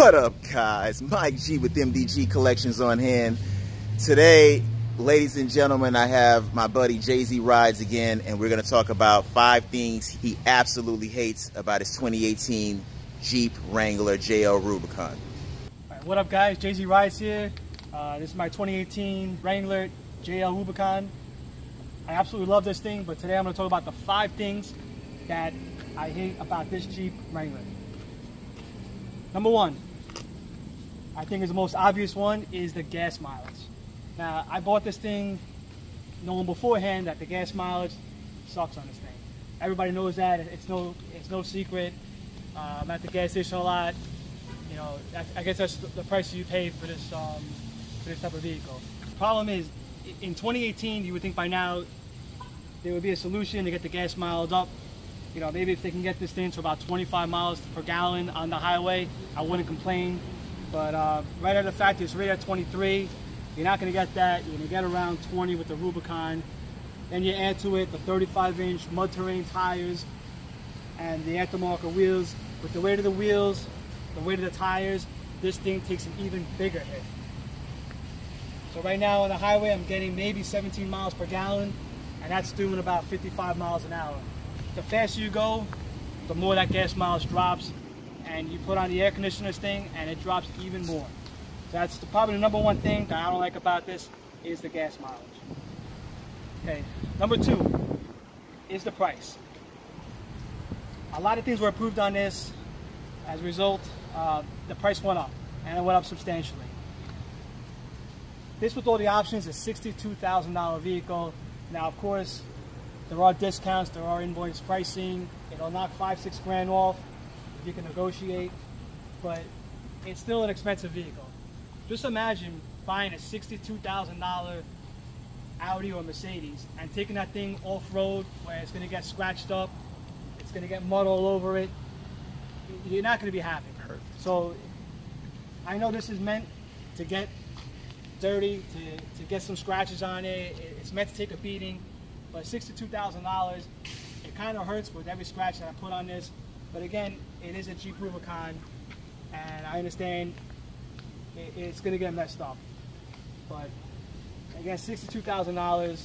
What up, guys? Mike G with MDG Collections on hand. Today, ladies and gentlemen, I have my buddy Jay-Z Rides again, and we're going to talk about 5 things he absolutely hates about his 2018 Jeep Wrangler JL Rubicon. All right, what up, guys? Jay-Z Rides here. This is my 2018 Wrangler JL Rubicon. I absolutely love this thing, but today I'm going to talk about the 5 things that I hate about this Jeep Wrangler. Number 1, I think is the most obvious one, is the gas mileage. Now, I bought this thing knowing beforehand that the gas mileage sucks on this thing. Everybody knows that. It's no secret. I'm at the gas station a lot. You know, I guess that's the price you pay for this type of vehicle. The problem is, in 2018, you would think by now there would be a solution to get the gas mileage up. You know, maybe if they can get this thing to about 25 miles per gallon on the highway, I wouldn't complain. But right out of the factory, it's right at 23. You're not going to get that. You're going to get around 20 with the Rubicon. Then you add to it the 35-inch mud terrain tires and the aftermarket wheels. With the weight of the wheels, the weight of the tires, this thing takes an even bigger hit. So right now on the highway, I'm getting maybe 17 miles per gallon, and that's doing about 55 miles an hour. The faster you go, the more that gas mileage drops, and you put on the air conditioners thing and it drops even more. So that's probably the number 1 thing that I don't like about this, is the gas mileage. Okay, number 2 is the price. A lot of things were approved on this. As a result, the price went up, and it went up substantially. This, with all the options, is a $62,000 vehicle. Now, of course, there are discounts, there are invoice pricing. It'll knock 5-6 grand off if you can negotiate, but it's still an expensive vehicle. Just imagine buying a $62,000 Audi or Mercedes and taking that thing off-road where it's going to get scratched up, it's going to get mud all over it. You're not going to be happy. Perfect. So I know this is meant to get dirty, to get some scratches on it. It's meant to take a beating. But $62,000, it kind of hurts with every scratch that I put on this. But again, it is a Jeep Rubicon, and I understand it's going to get messed up. But again, $62,000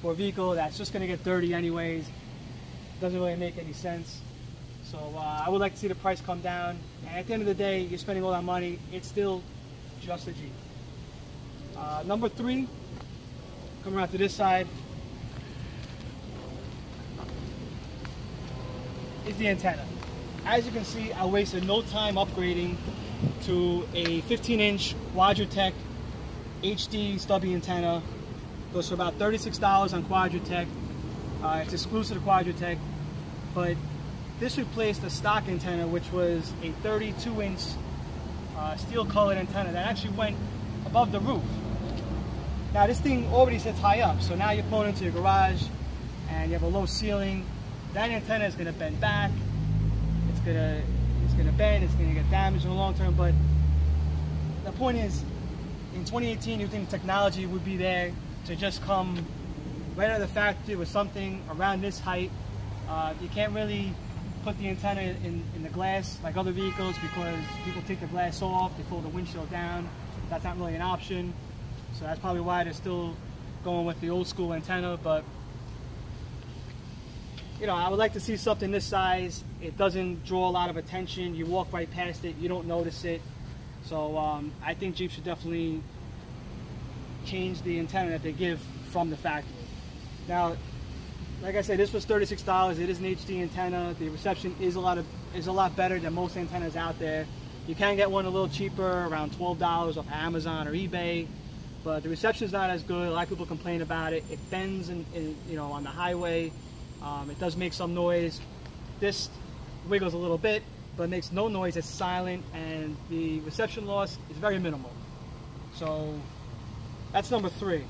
for a vehicle that's just going to get dirty anyways doesn't really make any sense. So I would like to see the price come down. And at the end of the day, you're spending all that money, it's still just a Jeep. Number 3, coming around to this side, is the antenna. As you can see, I wasted no time upgrading to a 15-inch Quadratec HD stubby antenna. Goes for about $36 on Quadratec. It's exclusive to Quadratec, but this replaced the stock antenna, which was a 32-inch steel-colored antenna that actually went above the roof. Now this thing already sits high up, so now you're pulling into your garage and you have a low ceiling. That antenna is going to bend back. It's going to bend. It's going to get damaged in the long term. But the point is, in 2018, you think technology would be there to just come right out of the factory with something around this height. You can't really put the antenna in the glass like other vehicles, because people take the glass off, they fold the windshield down. That's not really an option. So that's probably why they're still going with the old school antenna. But you know, I would like to see something this size. It doesn't draw a lot of attention. You walk right past it, you don't notice it. So I think Jeep should definitely change the antenna that they give from the factory. Now, like I said, this was $36. It is an HD antenna. The reception is a lot better than most antennas out there. You can get one a little cheaper, around $12 off Amazon or eBay, but the reception is not as good. A lot of people complain about it. It bends you know, on the highway. It does make some noise. This wiggles a little bit, but it makes no noise. It's silent, and the reception loss is very minimal. So that's number 3.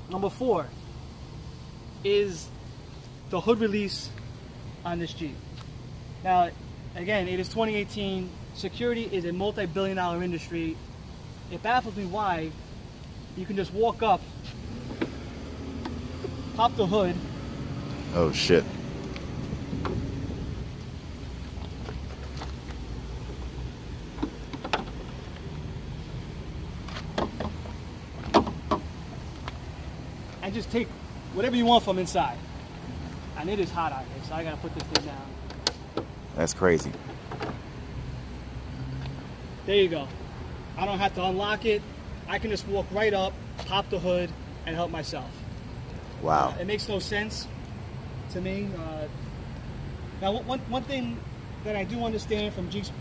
Number 4 is the hood release on this Jeep. Now, again, it is 2018. Security is a multi-billion-dollar industry. It baffles me why you can just walk up, pop the hood. Oh shit. and just take whatever you want from inside. And it is hot out here, so I gotta put this thing down. That's crazy. There you go. I don't have to unlock it. I can just walk right up, pop the hood, and help myself. Wow. It makes no sense to me. Now, one thing that I do understand from Jeep's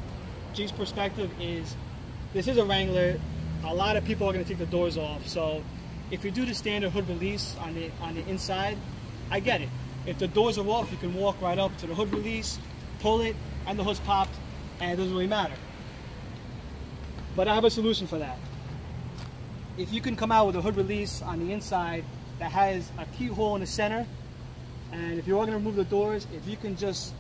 perspective is this is a Wrangler. A lot of people are going to take the doors off. So if you do the standard hood release on the inside, I get it. If the doors are off, you can walk right up to the hood release, pull it, and the hood's popped, and it doesn't really matter. But I have a solution for that. If you can come out with a hood release on the inside that has a keyhole in the center, and if you're going to remove the doors, if you can just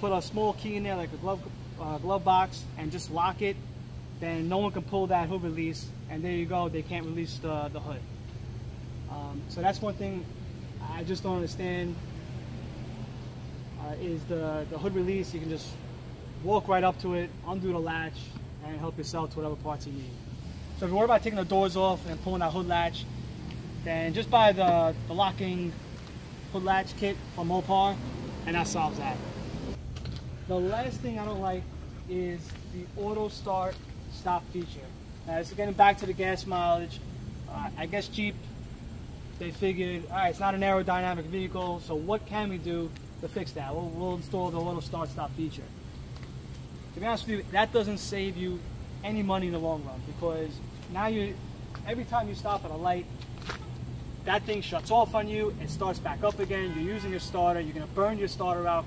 put a small key in there like a glove box and just lock it, then no one can pull that hood release, and there you go, they can't release the hood. So that's one thing I just don't understand, is the hood release. You can just walk right up to it, undo the latch, and help yourself to whatever parts you need. So if you're worried about taking the doors off and pulling that hood latch, then just buy the locking hood latch kit from Mopar, and that solves that. The last thing I don't like is the auto start stop feature. Now, this is getting back to the gas mileage. I guess Jeep, they figured, all right, it's not an aerodynamic vehicle, so what can we do to fix that? We'll install the auto start stop feature. To be honest with you, that doesn't save you any money in the long run, because now every time you stop at a light, that thing shuts off on you, it starts back up again, you're using your starter, you're going to burn your starter out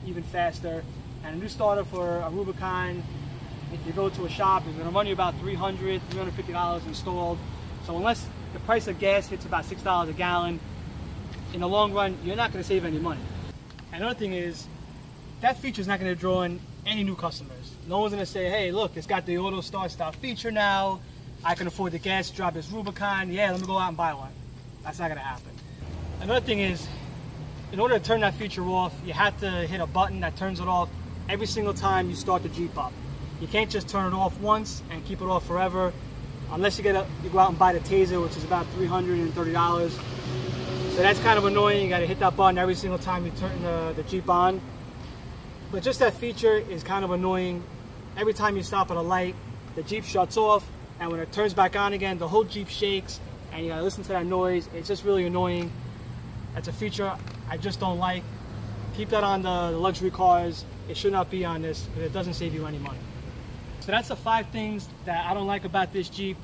even faster. And a new starter for a Rubicon, if you go to a shop, is going to run you about $300, $350 installed. So unless the price of gas hits about $6 a gallon, in the long run, you're not going to save any money. And another thing is, that feature is not going to draw in any new customers. No one's going to say, hey, look, it's got the auto start stop feature now. I can afford the gas to drive this Rubicon. Yeah, let me go out and buy one. That's not going to happen. Another thing is, in order to turn that feature off, you have to hit a button that turns it off every single time you start the Jeep up. You can't just turn it off once and keep it off forever, unless you go out and buy the Taser, which is about $330. So that's kind of annoying. You got to hit that button every single time you turn the Jeep on. But just that feature is kind of annoying. Every time you stop at a light, the Jeep shuts off, and when it turns back on again, the whole Jeep shakes, and you got to listen to that noise. It's just really annoying. That's a feature I just don't like. Keep that on the luxury cars. It should not be on this, because it doesn't save you any money. So that's the 5 things that I don't like about this Jeep.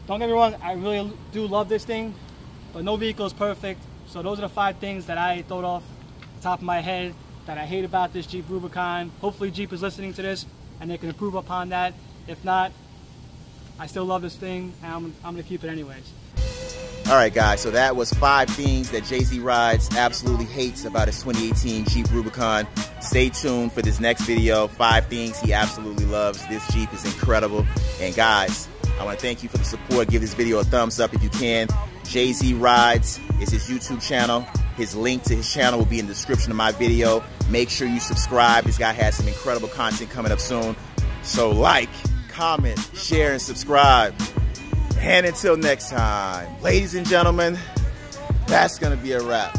Don't get me wrong, I really do love this thing, but no vehicle is perfect. So those are the 5 things that I thought off the top of my head that I hate about this Jeep Rubicon. Hopefully Jeep is listening to this and they can improve upon that. If not, I still love this thing, and I'm gonna keep it anyways. All right, guys, so that was 5 things that Jay-Z Rides absolutely hates about his 2018 Jeep Rubicon. Stay tuned for this next video. 5 things he absolutely loves. This Jeep is incredible. And guys, I want to thank you for the support. Give this video a thumbs up if you can. Jay-Z Rides is his YouTube channel. His link to his channel will be in the description of my video. Make sure you subscribe. This guy has some incredible content coming up soon. So like, comment, share, and subscribe. And until next time, ladies and gentlemen, that's going to be a wrap.